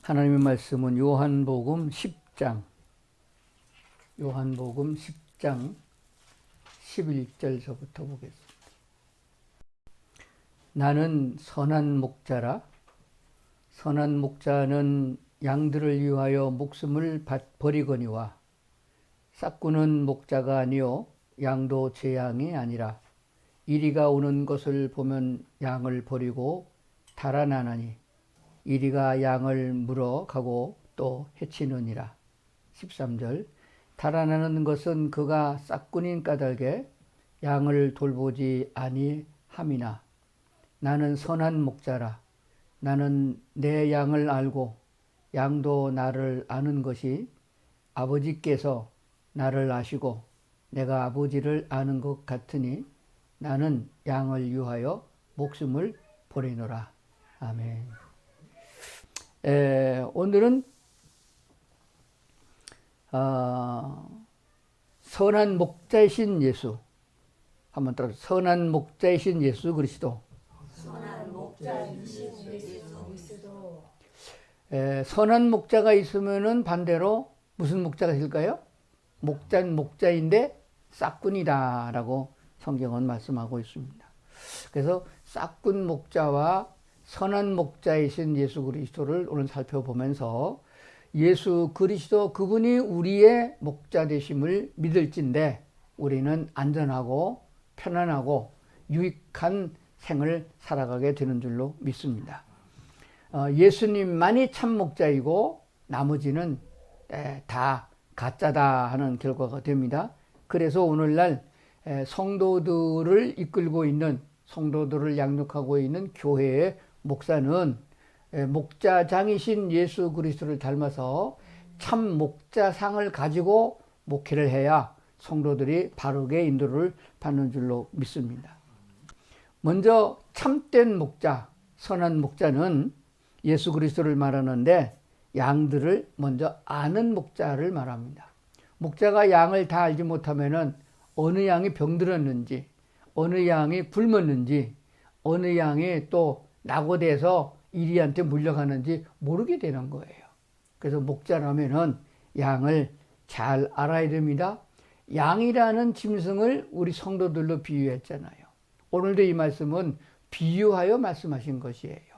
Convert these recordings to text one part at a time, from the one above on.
하나님의 말씀은 요한복음 10장 11절서부터 보겠습니다. 나는 선한 목자라. 선한 목자는 양들을 위하여 목숨을 버리거니와 싹구는 목자가 아니요 양도 제 양이 아니라 이리가 오는 것을 보면 양을 버리고 달아나나니 이리가 양을 물어 가고 또 해치느니라. 13절 달아나는 것은 그가 싹꾼인 까닭에 양을 돌보지 아니함이나 나는 선한 목자라. 나는 내 양을 알고 양도 나를 아는 것이 아버지께서 나를 아시고 내가 아버지를 아는 것 같으니 나는 양을 위하여 목숨을 버리노라. 아멘. 오늘은 선한 목자이신 예수, 한번 따라 선한 목자이신 예수 그리스도. 선한 목자이신 예수 그리스도. 선한 목자가 있으면은 반대로 무슨 목자가 있을까요? 목자는 목자인데 싹꾼이다라고 성경은 말씀하고 있습니다. 그래서 싹꾼 목자와 선한 목자이신 예수 그리스도를 오늘 살펴보면서 예수 그리스도 그분이 우리의 목자 되심을 믿을진데 우리는 안전하고 편안하고 유익한 생을 살아가게 되는 줄로 믿습니다. 예수님만이 참 목자이고 나머지는 다 가짜다 하는 결과가 됩니다. 그래서 오늘날 성도들을 이끌고 있는, 성도들을 양육하고 있는 교회의 목사는 목자장이신 예수 그리스도를 닮아서 참 목자상을 가지고 목회를 해야 성도들이 바르게 인도를 받는 줄로 믿습니다. 먼저 참된 목자, 선한 목자는 예수 그리스도를 말하는데 양들을 먼저 아는 목자를 말합니다. 목자가 양을 다 알지 못하면은 어느 양이 병들었는지, 어느 양이 굶었는지, 어느 양이 또 낙오돼서 이리한테 물려가는지 모르게 되는 거예요. 그래서 목자라면은 양을 잘 알아야 됩니다. 양이라는 짐승을 우리 성도들로 비유했잖아요. 오늘도 이 말씀은 비유하여 말씀하신 것이에요.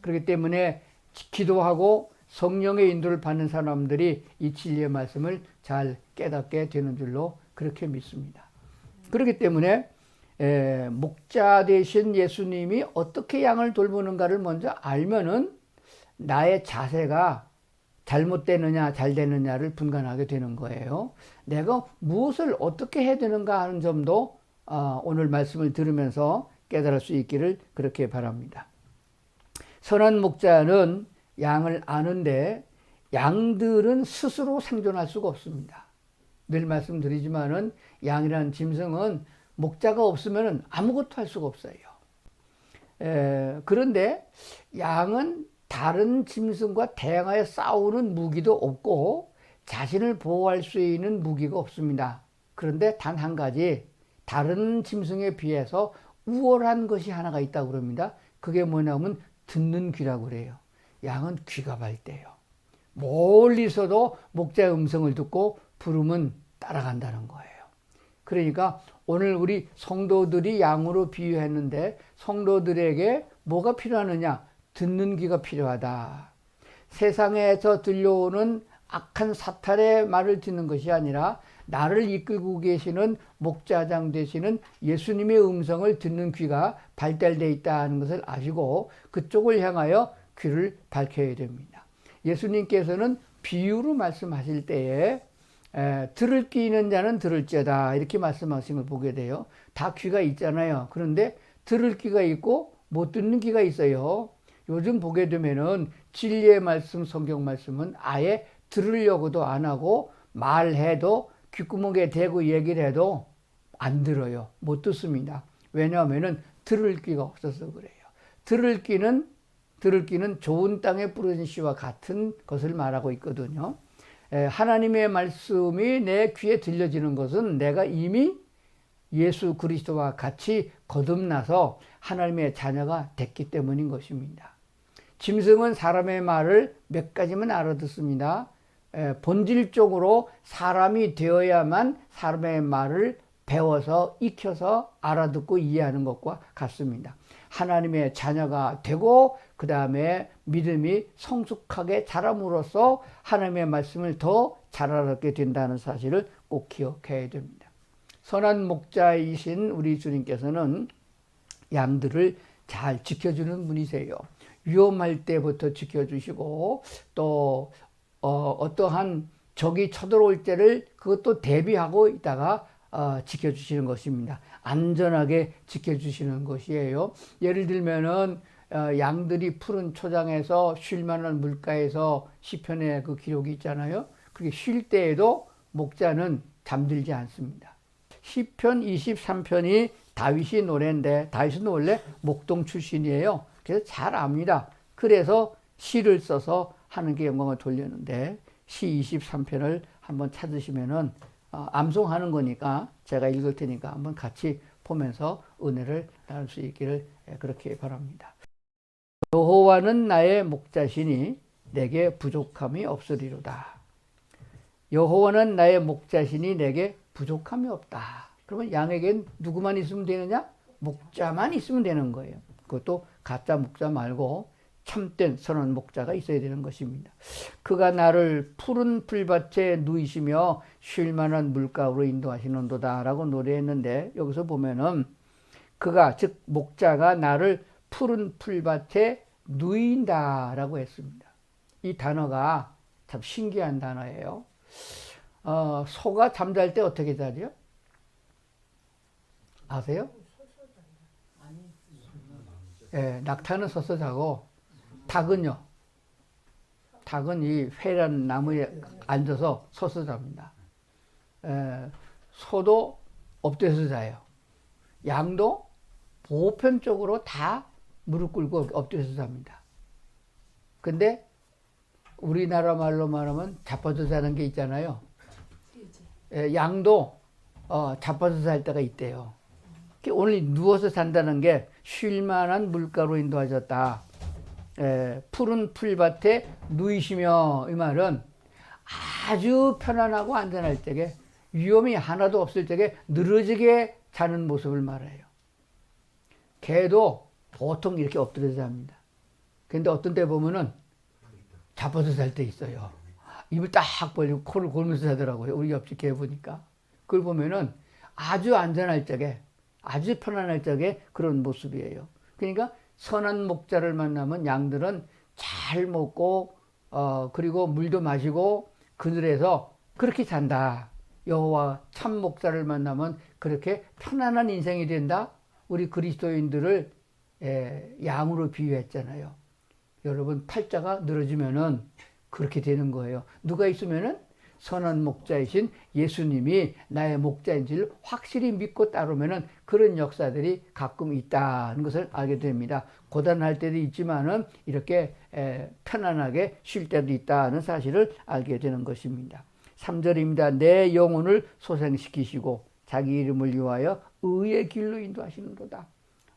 그렇기 때문에 기도하고 성령의 인도를 받는 사람들이 이 진리의 말씀을 잘 깨닫게 되는 줄로 그렇게 믿습니다. 그렇기 때문에 목자 되신 예수님이 어떻게 양을 돌보는가를 먼저 알면은 나의 자세가 잘못되느냐 잘 되느냐를 분간하게 되는 거예요. 내가 무엇을 어떻게 해야 되는가 하는 점도 오늘 말씀을 들으면서 깨달을 수 있기를 그렇게 바랍니다. 선한 목자는 양을 아는데 양들은 스스로 생존할 수가 없습니다. 늘 말씀드리지만은 양이라는 짐승은 목자가 없으면 아무것도 할 수가 없어요. 그런데 양은 다른 짐승과 대항하여 싸우는 무기도 없고 자신을 보호할 수 있는 무기가 없습니다. 그런데 단 한 가지 다른 짐승에 비해서 우월한 것이 하나가 있다고 그럽니다. 그게 뭐냐면 듣는 귀라고 그래요. 양은 귀가 밝대요. 멀리서도 목자의 음성을 듣고 부르면 따라간다는 거예요. 그러니까 오늘 우리 성도들이 양으로 비유했는데 성도들에게 뭐가 필요하느냐? 듣는 귀가 필요하다. 세상에서 들려오는 악한 사탄의 말을 듣는 것이 아니라 나를 이끌고 계시는 목자장 되시는 예수님의 음성을 듣는 귀가 발달되어 있다는 것을 아시고 그쪽을 향하여 귀를 밝혀야 됩니다. 예수님께서는 비유로 말씀하실 때에 들을 귀 있는 자는 들을지어다 이렇게 말씀하신 걸 보게 돼요. 다 귀가 있잖아요. 그런데 들을 귀가 있고 못 듣는 귀가 있어요. 요즘 보게 되면은 진리의 말씀, 성경 말씀은 아예 들으려고도 안 하고 말해도 귓구멍에 대고 얘기를 해도 안 들어요. 못 듣습니다. 왜냐하면은 들을 귀가 없어서 그래요. 들을 귀는 좋은 땅에 뿌려진 씨와 같은 것을 말하고 있거든요. 하나님의 말씀이 내 귀에 들려지는 것은 내가 이미 예수 그리스도와 같이 거듭나서 하나님의 자녀가 됐기 때문인 것입니다. 짐승은 사람의 말을 몇 가지만 알아듣습니다. 본질적으로 사람이 되어야만 사람의 말을 배워서 익혀서 알아듣고 이해하는 것과 같습니다. 하나님의 자녀가 되고 그 다음에 믿음이 성숙하게 자람으로써 하나님의 말씀을 더 잘 알아듣게 된다는 사실을 꼭 기억해야 됩니다. 선한 목자이신 우리 주님께서는 양들을 잘 지켜주는 분이세요. 위험할 때부터 지켜주시고 또 어떠한 적이 쳐들어올 때를 그것도 대비하고 있다가 지켜주시는 것입니다. 안전하게 지켜주시는 것이에요. 예를 들면은 양들이 푸른 초장에서 쉴 만한 물가에서 시편에 그 기록이 있잖아요. 그렇게 쉴 때에도 목자는 잠들지 않습니다. 시편 23편이 다윗이 노래인데 다윗은 원래 목동 출신이에요. 그래서 잘 압니다. 그래서 시를 써서 하나님께 영광을 돌렸는데 시 23편을 한번 찾으시면은 암송하는 거니까 제가 읽을 테니까 한번 같이 보면서 은혜를 나눌 수 있기를 그렇게 바랍니다. 여호와는 나의 목자시니 내게 부족함이 없으리로다. 여호와는 나의 목자시니 내게 부족함이 없다. 그러면 양에겐 누구만 있으면 되느냐? 목자만 있으면 되는 거예요. 그것도 가짜 목자 말고 참된 선한 목자가 있어야 되는 것입니다. 그가 나를 푸른 풀밭에 누이시며 쉴 만한 물가로 인도하시는도다 라고 노래했는데 여기서 보면은 그가 즉 목자가 나를 푸른 풀밭에 누인다 라고 했습니다. 이 단어가 참 신기한 단어예요. 소가 잠잘 때 어떻게 자죠? 아세요? 예, 낙타는 서서 자고 닭은요. 닭은 이 회란 나무에 앉아서 서서 잡니다. 소도 엎드려서 자요. 양도 보편적으로 다 무릎 꿇고 엎드려서 잡니다. 근데 우리나라 말로 말하면 자빠져 자는 게 있잖아요. 양도 자빠져 잘 때가 있대요. 오늘 누워서 잔다는 게 쉴만한 물가로 인도하셨다. 푸른 풀밭에 누이시며 이 말은 아주 편안하고 안전할 적에 위험이 하나도 없을 적에 늘어지게 자는 모습을 말해요. 개도 보통 이렇게 엎드려서 잡니다. 근데 어떤 때 보면은 자빠져 잘 때 있어요. 입을 딱 벌리고 코를 골면서 자더라고요. 우리 옆집 개 보니까. 그걸 보면은 아주 안전할 적에 아주 편안할 적에 그런 모습이에요. 그러니까 선한 목자를 만나면 양들은 잘 먹고 그리고 물도 마시고 그늘에서 그렇게 잔다. 여호와 참 목자를 만나면 그렇게 편안한 인생이 된다. 우리 그리스도인들을 양으로 비유했잖아요. 여러분 팔자가 늘어지면은 그렇게 되는 거예요. 누가 있으면은 선한 목자이신 예수님이 나의 목자인지를 확실히 믿고 따르면은 그런 역사들이 가끔 있다는 것을 알게 됩니다. 고단할 때도 있지만은 이렇게 편안하게 쉴 때도 있다는 사실을 알게 되는 것입니다. 3절입니다. 내 영혼을 소생시키시고 자기 이름을 위하여 의의 길로 인도하시는도다.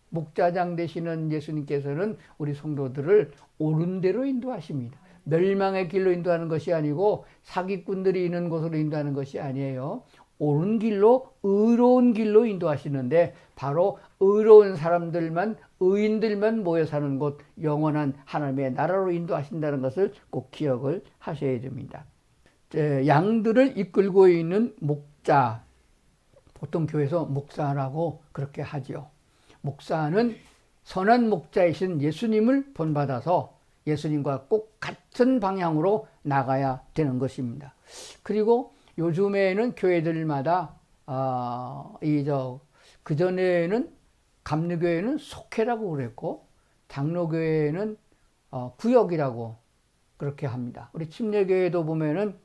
목자장 되시는 예수님께서는 우리 성도들을 옳은 대로 인도하십니다. 멸망의 길로 인도하는 것이 아니고 사기꾼들이 있는 곳으로 인도하는 것이 아니에요. 옳은 길로 의로운 길로 인도하시는데 바로 의로운 사람들만 의인들만 모여 사는 곳 영원한 하나님의 나라로 인도하신다는 것을 꼭 기억을 하셔야 됩니다. 양들을 이끌고 있는 목자, 보통 교회에서 목사라고 그렇게 하죠. 목사는 선한 목자이신 예수님을 본받아서 예수님과 꼭 같은 방향으로 나가야 되는 것입니다. 그리고 요즘에는 교회들마다 그전에는 감리교회는 속회라고 그랬고 장로교회는 구역이라고 그렇게 합니다. 우리 침례교회도 보면은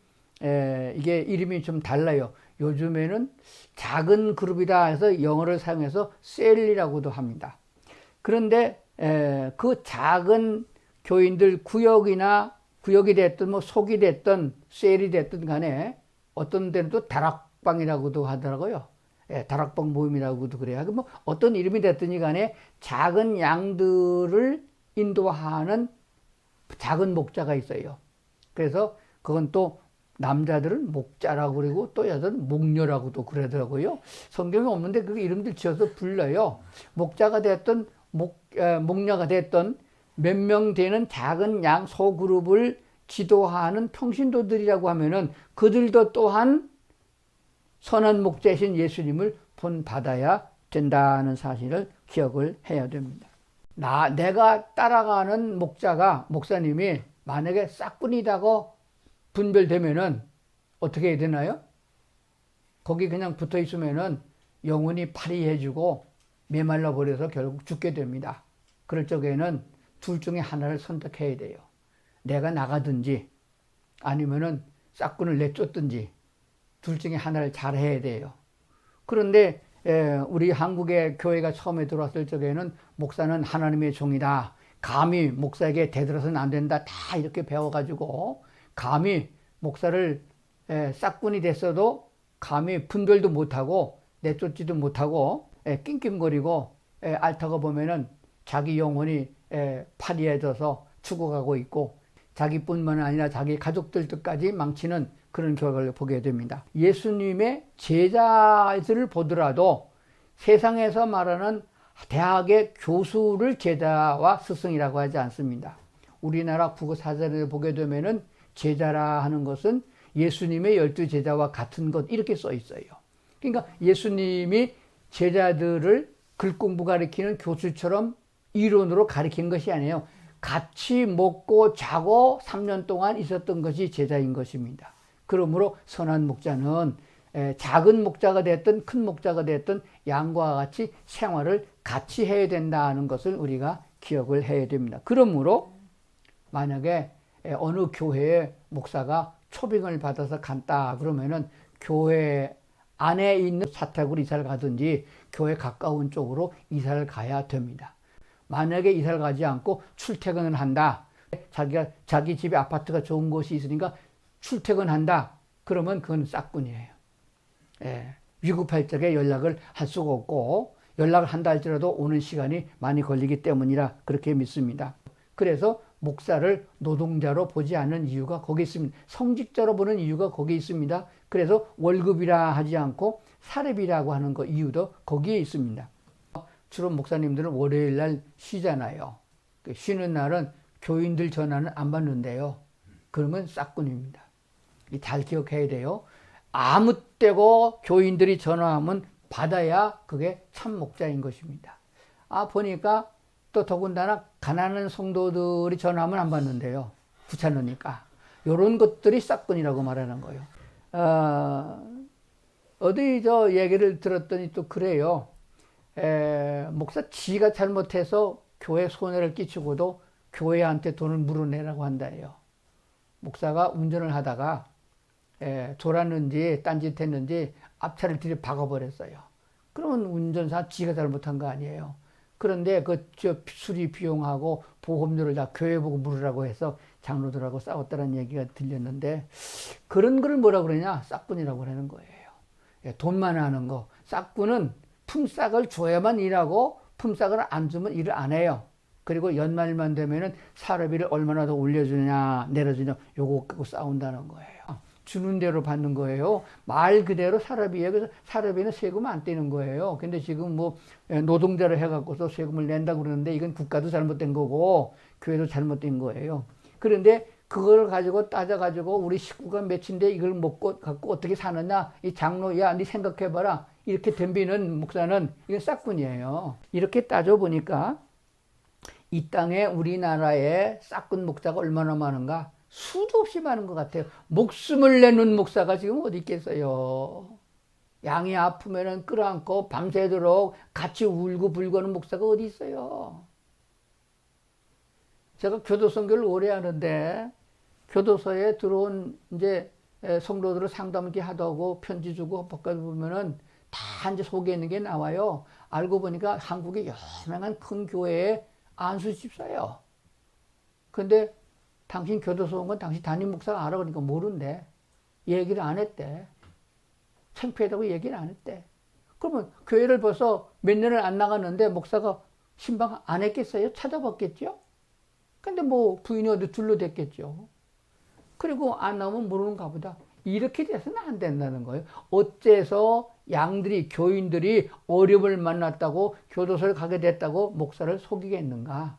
이게 이름이 좀 달라요. 요즘에는 작은 그룹이다 해서 영어를 사용해서 셀이라고도 합니다. 그런데 그 작은 교인들 구역이 됐든 뭐 속이 됐든 셀이 됐든 간에 어떤 데는 또 다락방이라고도 하더라고요. 다락방 모임이라고도 그래요. 뭐 어떤 이름이 됐든지 간에 작은 양들을 인도하는 작은 목자가 있어요. 그래서 그건 또 남자들은 목자라고 그러고 또 여자들은 목녀라고도 그러더라고요. 성경에 없는데 그 이름들 지어서 불러요. 목자가 됐던 목녀가 됐던 몇 명 되는 작은 양 소그룹을 지도하는 평신도들이라고 하면은 그들도 또한 선한 목자이신 예수님을 본받아야 된다는 사실을 기억을 해야 됩니다. 내가 따라가는 목사님이 만약에 싹군이라고 분별되면은 어떻게 해야 되나요? 거기 그냥 붙어 있으면은 영혼이 파리해지고 메말라 버려서 결국 죽게 됩니다. 그럴 적에는 둘 중에 하나를 선택해야 돼요. 내가 나가든지 아니면은 싹군을 내쫓든지 둘 중에 하나를 잘 해야 돼요. 그런데 우리 한국의 교회가 처음에 들어왔을 적에는 목사는 하나님의 종이다. 감히 목사에게 대들어서는 안 된다. 다 이렇게 배워가지고 감히 목사를 싹군이 됐어도 감히 분별도 못하고 내쫓지도 못하고 낑낑거리고 앓다가 보면은 자기 영혼이 파리해져서 죽어가고 있고 자기뿐만 아니라 자기 가족들까지 망치는 그런 결과를 보게 됩니다. 예수님의 제자들을 보더라도 세상에서 말하는 대학의 교수를 제자와 스승이라고 하지 않습니다. 우리나라 국어사전을 보게 되면은 제자라 하는 것은 예수님의 12제자와 같은 것 이렇게 써 있어요. 그러니까 예수님이 제자들을 글 공부 가르치는 교수처럼 이론으로 가르친 것이 아니에요. 같이 먹고 자고 3년 동안 있었던 것이 제자인 것입니다. 그러므로 선한 목자는 작은 목자가 됐든 큰 목자가 됐든 양과 같이 생활을 같이 해야 된다는 것을 우리가 기억을 해야 됩니다. 그러므로 만약에 어느 교회의 목사가 초빙을 받아서 간다 그러면은 교회 안에 있는 사택으로 이사를 가든지 교회 가까운 쪽으로 이사를 가야 됩니다. 만약에 이사를 가지 않고 출퇴근을 한다. 자기 집에 아파트가 좋은 곳이 있으니까 출퇴근한다. 그러면 그건 싹군이에요. 위급할 적에 연락을 할 수가 없고 연락을 한다 할지라도 오는 시간이 많이 걸리기 때문이라 그렇게 믿습니다. 그래서 목사를 노동자로 보지 않는 이유가 거기 있습니다. 성직자로 보는 이유가 거기 있습니다. 그래서 월급이라 하지 않고 사렙이라고 하는 거 이유도 거기에 있습니다. 주로 목사님들은 월요일 날 쉬잖아요. 쉬는 날은 교인들 전화는 안 받는데요. 그러면 싹군입니다. 잘 기억해야 돼요. 아무 때고 교인들이 전화하면 받아야 그게 참 목자인 것입니다. 보니까 또 더군다나 가난한 성도들이 전화하면 안 받는데요. 귀찮으니까. 이런 것들이 싹군이라고 말하는 거예요. 어디 저 얘기를 들었더니 또 그래요. 목사 지가 잘못해서 교회 손해를 끼치고도 교회한테 돈을 물어내라고 한다예요. 목사가 운전을 하다가 졸았는지 딴짓했는지 앞차를 들이 박아버렸어요. 그러면 운전사 지가 잘못한 거 아니에요. 그런데 그 수리 비용하고 보험료를 다 교회 보고 물으라고 해서 장로들하고 싸웠다는 얘기가 들렸는데 그런 걸 뭐라 그러냐? 싹군이라고 하는 거예요. 돈만 하는 거. 싹군은 품삯을 줘야만 일하고 품삯을 안 주면 일을 안 해요. 그리고 연말만 되면은 사례비를 얼마나 더 올려주냐 내려주냐 요거 갖고 싸운다는 거예요. 주는 대로 받는 거예요. 말 그대로 사례비예요. 그래서 사례비는 세금 안 떼는 거예요. 근데 지금 뭐 노동자를 해갖고서 세금을 낸다고 그러는데 이건 국가도 잘못된 거고 교회도 잘못된 거예요. 그런데 그걸 가지고 따져가지고 우리 식구가 몇인데 이걸 먹고 갖고 어떻게 사느냐 이 장로 야 네 생각해봐라 이렇게 덤비는 목사는 이건 싹군이에요. 이렇게 따져보니까 이 땅에 우리나라에 싹군 목사가 얼마나 많은가 수도 없이 많은 것 같아요. 목숨을 내는 목사가 지금 어디 있겠어요. 양이 아프면은 끌어안고 밤새도록 같이 울고 불고 하는 목사가 어디 있어요. 제가 교도 선교를 오래 하는데 교도소에 들어온 이제 성도들을 상담 이렇게 하다고 편지 주고 바꿔 보면은 다 이제 속에 있는 게 나와요. 알고 보니까 한국의 유명한 큰 교회에 안수 집사예요. 근데 당신 교도소 온 건 당신 담임 목사가 알아 그러니까 모른대. 얘기를 안 했대. 창피하다고 얘기를 안 했대. 그러면 교회를 벌써 몇 년을 안 나갔는데 목사가 신방 안 했겠어요? 찾아봤겠죠? 근데 뭐 부인이 어디 둘러댔겠죠. 그리고 안 나오면 모르는가 보다. 이렇게 돼서는 안 된다는 거예요. 어째서 양들이, 교인들이 어려움을 만났다고 교도소를 가게 됐다고 목사를 속이겠는가?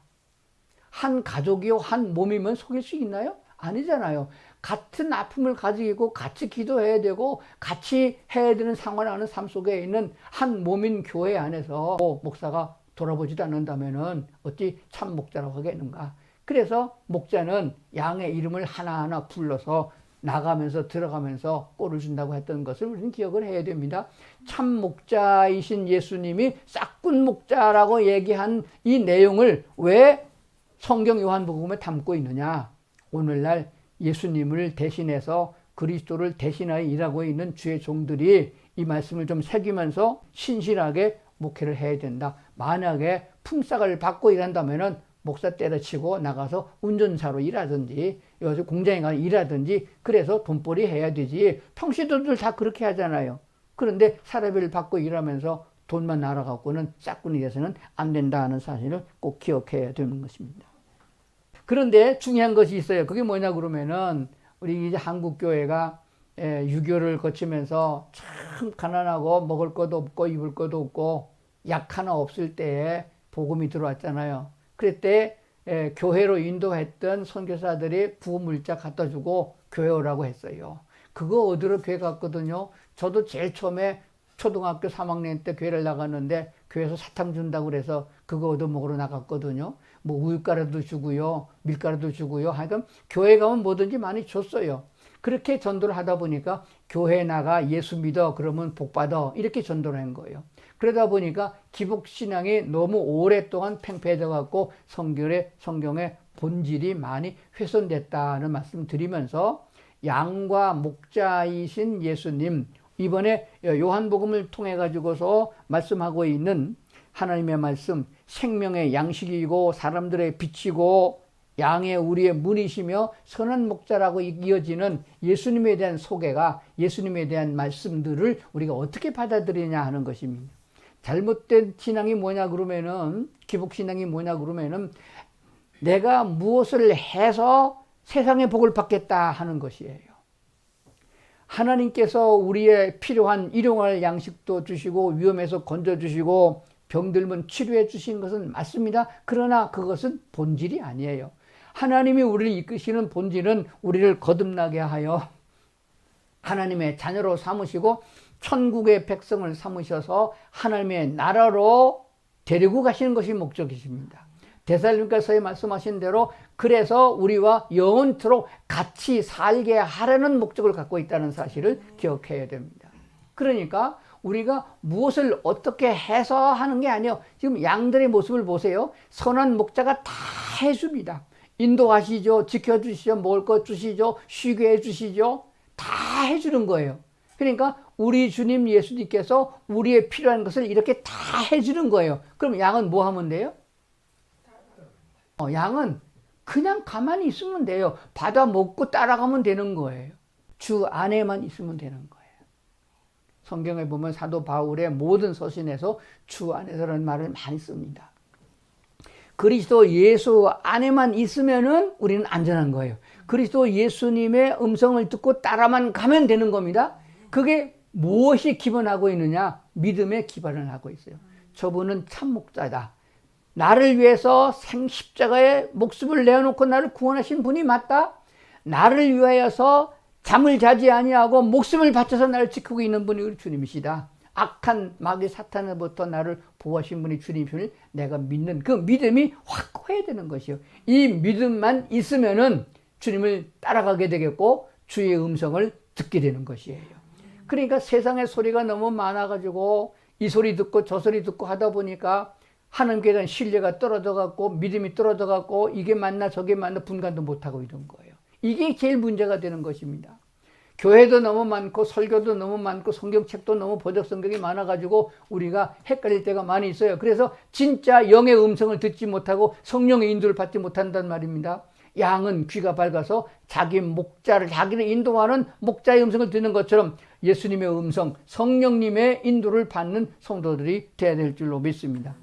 한 가족이요, 한 몸이면 속일 수 있나요? 아니잖아요. 같은 아픔을 가지고 같이 기도해야 되고 같이 해야 되는 상관하는 삶 속에 있는 한 몸인 교회 안에서 목사가 돌아보지도 않는다면은 어찌 참 목자라고 하겠는가? 그래서 목자는 양의 이름을 하나하나 불러서 나가면서 들어가면서 꼴을 준다고 했던 것을 우리는 기억을 해야 됩니다. 참 목자이신 예수님이 싹군 목자라고 얘기한 이 내용을 왜 성경 요한복음에 담고 있느냐? 오늘날 예수님을 대신해서 그리스도를 대신하여 일하고 있는 주의 종들이 이 말씀을 좀 새기면서 신실하게 목회를 해야 된다. 만약에 품삯을 받고 일한다면은 목사 때려치고 나가서 운전사로 일하든지 여기서 공장에 가서 일하든지 그래서 돈벌이 해야 되지. 평시도들 다 그렇게 하잖아요. 그런데 사례비를 받고 일하면서 돈만 날아가고는 짝꿍이 돼서는 안 된다는 사실을 꼭 기억해야 되는 것입니다. 그런데 중요한 것이 있어요. 그게 뭐냐 그러면은 우리 이제 한국 교회가 6.25를 거치면서 참 가난하고 먹을 것도 없고 입을 것도 없고 약 하나 없을 때에 복음이 들어왔잖아요. 그때 교회로 인도했던 선교사들이 부물자 갖다 주고 교회 오라고 했어요. 그거 얻으러 교회 갔거든요. 저도 제일 처음에 초등학교 3학년 때 교회를 나갔는데 교회에서 사탕 준다고 그래서 그거 얻어 먹으러 나갔거든요. 뭐 우유가루도 주고요, 밀가루도 주고요. 하여간 교회 가면 뭐든지 많이 줬어요. 그렇게 전도를 하다 보니까 교회 나가 예수 믿어 그러면 복 받아 이렇게 전도를 한 거예요. 그러다 보니까 기복신앙이 너무 오랫동안 팽배해져 갖고 성경의 본질이 많이 훼손됐다는 말씀 드리면서 양과 목자이신 예수님, 이번에 요한복음을 통해 가지고서 말씀하고 있는 하나님의 말씀, 생명의 양식이고 사람들의 빛이고 양의 우리의 문이시며 선한 목자라고 이어지는 예수님에 대한 소개가, 예수님에 대한 말씀들을 우리가 어떻게 받아들이냐 하는 것입니다. 잘못된 신앙이 뭐냐 그러면은, 기복신앙이 뭐냐 그러면은 내가 무엇을 해서 세상의 복을 받겠다 하는 것이에요. 하나님께서 우리의 필요한 일용할 양식도 주시고 위험에서 건져주시고 병들면 치료해 주신 것은 맞습니다. 그러나 그것은 본질이 아니에요. 하나님이 우리를 이끄시는 본질은 우리를 거듭나게 하여 하나님의 자녀로 삼으시고 천국의 백성을 삼으셔서 하나님의 나라로 데리고 가시는 것이 목적이십니다. 데살로니가서에 말씀하신 대로 그래서 우리와 영원토록 같이 살게 하려는 목적을 갖고 있다는 사실을 기억해야 됩니다. 그러니까 우리가 무엇을 어떻게 해서 하는 게 아니에요. 지금 양들의 모습을 보세요. 선한 목자가 다 해줍니다. 인도하시죠. 지켜주시죠. 먹을 것 주시죠. 쉬게 해주시죠. 다 해주는 거예요. 그러니까 우리 주님 예수님께서 우리의 필요한 것을 이렇게 다 해주는 거예요. 그럼 양은 뭐 하면 돼요? 양은 그냥 가만히 있으면 돼요. 받아 먹고 따라가면 되는 거예요. 주 안에만 있으면 되는 거예요. 성경에 보면 사도 바울의 모든 서신에서 주 안에서라는 말을 많이 씁니다. 그리스도 예수 안에만 있으면은 우리는 안전한 거예요. 그리스도 예수님의 음성을 듣고 따라만 가면 되는 겁니다. 그게 무엇이 기반하고 있느냐? 믿음에 기반을 하고 있어요. 저분은 참 목자다. 나를 위해서 생십자가에 목숨을 내어놓고 나를 구원하신 분이 맞다. 나를 위하여서 잠을 자지 아니하고 목숨을 바쳐서 나를 지키고 있는 분이 우리 주님이시다. 악한 마귀 사탄으로부터 나를 보호하신 분이 주님이심을 내가 믿는 그 믿음이 확고해야 되는 것이요. 이 믿음만 있으면은 주님을 따라가게 되겠고 주의 음성을 듣게 되는 것이에요. 그러니까 세상의 소리가 너무 많아가지고 이 소리 듣고 저 소리 듣고 하다 보니까 하나님께 대한 신뢰가 떨어져갖고 믿음이 떨어져갖고 이게 맞나 저게 맞나 분간도 못하고 이런 거예요. 이게 제일 문제가 되는 것입니다. 교회도 너무 많고 설교도 너무 많고 성경책도 너무 번역 성경이 많아가지고 우리가 헷갈릴 때가 많이 있어요. 그래서 진짜 영의 음성을 듣지 못하고 성령의 인도를 받지 못한단 말입니다. 양은 귀가 밝아서 자기 목자를 자기를 인도하는 목자의 음성을 듣는 것처럼 예수님의 음성, 성령님의 인도를 받는 성도들이 되어야 될 줄로 믿습니다.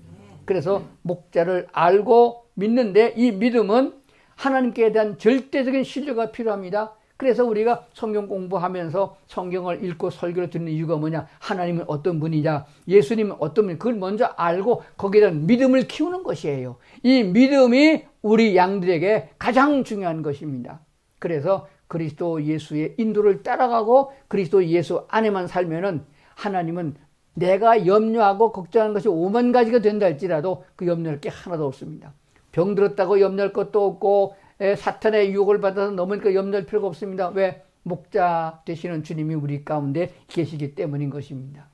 그래서 목자를 알고 믿는데 이 믿음은 하나님께 대한 절대적인 신뢰가 필요합니다. 그래서 우리가 성경 공부하면서 성경을 읽고 설교를 듣는 이유가 뭐냐? 하나님은 어떤 분이냐? 예수님은 어떤 분이냐? 그걸 먼저 알고 거기에 대한 믿음을 키우는 것이에요. 이 믿음이 우리 양들에게 가장 중요한 것입니다. 그래서 그리스도 예수의 인도를 따라가고 그리스도 예수 안에만 살면은 하나님은 내가 염려하고 걱정하는 것이 5만 가지가 된다 할지라도 그 염려할 게 하나도 없습니다. 병들었다고 염려할 것도 없고 사탄의 유혹을 받아서 넘으니까 염려할 필요가 없습니다. 왜? 목자 되시는 주님이 우리 가운데 계시기 때문인 것입니다.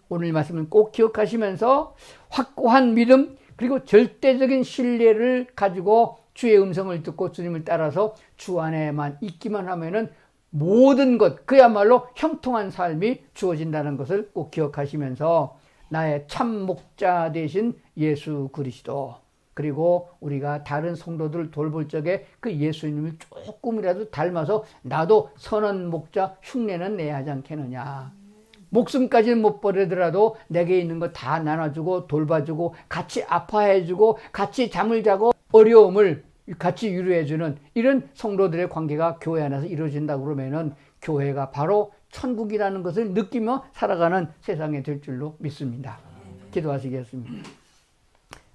오늘 말씀은 꼭 기억하시면서 확고한 믿음 그리고 절대적인 신뢰를 가지고 주의 음성을 듣고 주님을 따라서 주 안에만 있기만 하면은 모든 것 그야말로 형통한 삶이 주어진다는 것을 꼭 기억하시면서 나의 참 목자 되신 예수 그리스도 그리고 우리가 다른 성도들을 돌볼 적에 그 예수님을 조금이라도 닮아서 나도 선한 목자 흉내는 내야 하지 않겠느냐. 목숨까지는 못 버리더라도 내게 있는 거 다 나눠주고 돌봐주고 같이 아파해주고 같이 잠을 자고 어려움을 같이 위로해주는 이런 성도들의 관계가 교회 안에서 이루어진다고 그러면은 교회가 바로 천국이라는 것을 느끼며 살아가는 세상이 될 줄로 믿습니다. 기도하시겠습니다.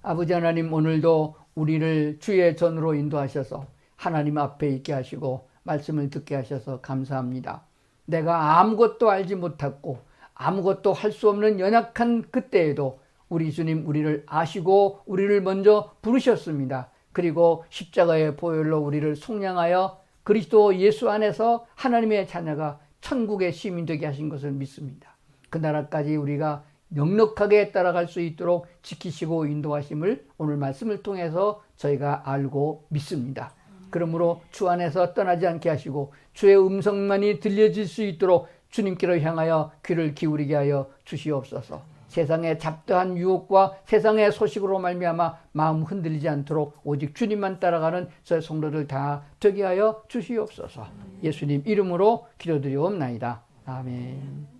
아버지 하나님, 오늘도 우리를 주의 전으로 인도하셔서 하나님 앞에 있게 하시고 말씀을 듣게 하셔서 감사합니다. 내가 아무것도 알지 못했고 아무것도 할 수 없는 연약한 그때에도 우리 주님 우리를 아시고 우리를 먼저 부르셨습니다. 그리고 십자가의 보혈로 우리를 속량하여 그리스도 예수 안에서 하나님의 자녀가 천국의 시민 되게 하신 것을 믿습니다. 그 나라까지 우리가 넉넉하게 따라갈 수 있도록 지키시고 인도하심을 오늘 말씀을 통해서 저희가 알고 믿습니다. 그러므로 주 안에서 떠나지 않게 하시고 주의 음성만이 들려질 수 있도록 주님께로 향하여 귀를 기울이게 하여 주시옵소서. 세상의 잡다한 유혹과 세상의 소식으로 말미암아 마음 흔들리지 않도록 오직 주님만 따라가는 저희 성도들 다 되게 하여 주시옵소서. 예수님 이름으로 기도드리옵나이다. 아멘.